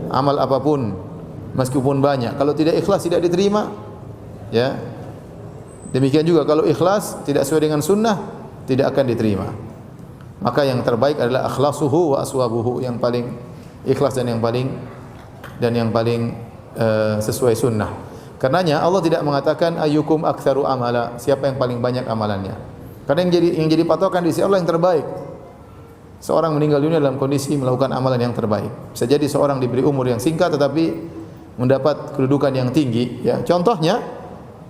amal apapun meskipun banyak, kalau tidak ikhlas tidak diterima. Ya. Demikian juga kalau ikhlas tidak sesuai dengan sunnah tidak akan diterima. Maka yang terbaik adalah akhlasuhu wa aswabuhu, yang paling ikhlas dan yang paling sesuai sunnah. Karenanya Allah tidak mengatakan ayyukum aktsaru amala, siapa yang paling banyak amalannya. Karena yang jadi patokan di sisi Allah yang terbaik. Seorang meninggal dunia dalam kondisi melakukan amalan yang terbaik. Bisa jadi seorang diberi umur yang singkat tetapi mendapat kedudukan yang tinggi. Ya, contohnya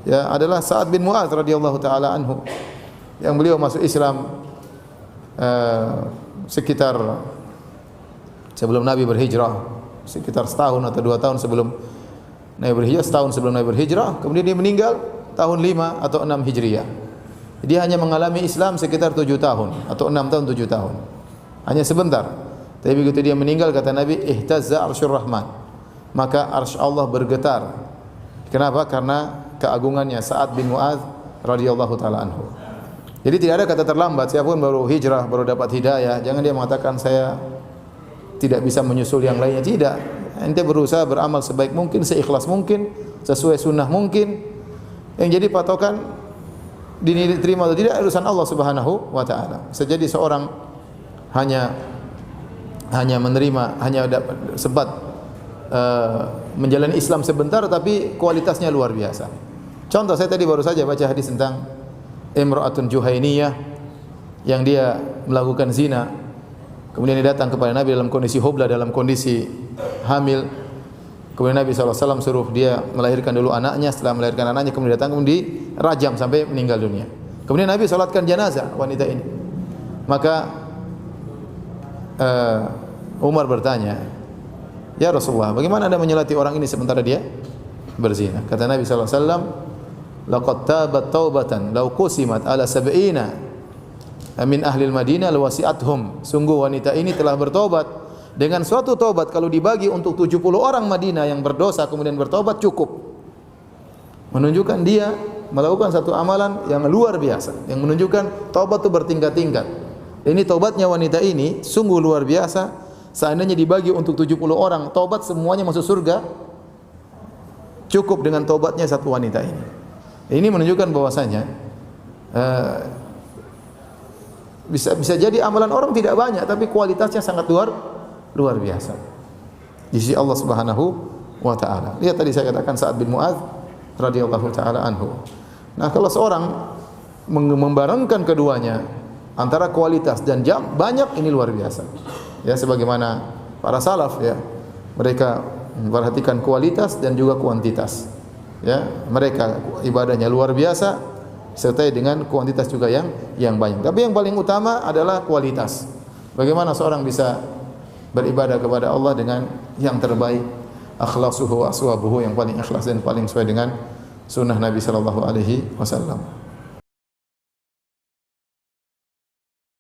ya adalah Sa'ad bin Mu'adz radhiyallahu taala anhu, yang beliau masuk Islam sekitar sebelum Nabi berhijrah, sekitar setahun atau 2 tahun sebelum Nabi berhijrah, setahun sebelum Nabi berhijrah, kemudian dia meninggal tahun 5 atau 6 Hijriah. Dia hanya mengalami Islam sekitar 7 tahun atau 6 tahun 7 tahun. Hanya sebentar. Tapi begitu dia meninggal kata Nabi, ihtazza arsyur rahman. Maka arsy Allah bergetar. Kenapa? Karena keagungannya Sa'ad bin Mu'adz radhiyallahu taala anhu. Jadi tidak ada kata terlambat. Siapapun baru hijrah, baru dapat hidayah, jangan dia mengatakan saya tidak bisa menyusul yang lainnya. Tidak. Ente berusaha beramal sebaik mungkin, seikhlas mungkin, sesuai sunnah mungkin. Yang jadi patokan diterima atau tidak urusan Allah Subhanahu wa taala. Bisa jadi seorang hanya menerima, hanya sempat menjalani Islam sebentar tapi kualitasnya luar biasa. Contoh, saya tadi baru saja baca hadis tentang Imra'atun Juhainiyah yang dia melakukan zina. Kemudian dia datang kepada Nabi dalam kondisi hubla, dalam kondisi hamil. Kemudian Nabi SAW suruh dia melahirkan dulu anaknya. Setelah melahirkan anaknya kemudian datang, kemudian dirajam sampai meninggal dunia. Kemudian Nabi salatkan jenazah wanita ini. Maka Umar bertanya, ya Rasulullah, bagaimana Anda menyelati orang ini sementara dia berzina? Kata Nabi SAW, laqad tabat taubatan law qusimat ala sab'ina min ahli al-Madinah lawasi'athum. Sungguh wanita ini telah bertobat dengan suatu tobat kalau dibagi untuk 70 orang Madinah yang berdosa kemudian bertobat cukup. Menunjukkan dia melakukan satu amalan yang luar biasa, yang menunjukkan tobat itu bertingkat-tingkat. Ini tobatnya wanita ini sungguh luar biasa. Seandainya dibagi untuk 70 orang tobat semuanya masuk surga, cukup dengan tobatnya satu wanita ini. Ini menunjukkan bahwasanya bisa jadi amalan orang tidak banyak tapi kualitasnya sangat luar biasa di sisi Allah Subhanahu wa taala. Lihat tadi saya katakan Sa'ad bin Mu'adz radhiyallahu taala anhu. Nah, kalau seorang membarengkan keduanya antara kualitas dan jam banyak, ini luar biasa. Ya, sebagaimana para salaf ya, mereka memperhatikan kualitas dan juga kuantitas. Ya, mereka ibadahnya luar biasa sertai dengan kuantitas juga yang banyak. Tapi yang paling utama adalah kualitas. Bagaimana seorang bisa beribadah kepada Allah dengan yang terbaik, akhlasuhu wa aswabuhu, yang paling ikhlas dan paling sesuai dengan sunnah Nabi sallallahu alaihi wasallam.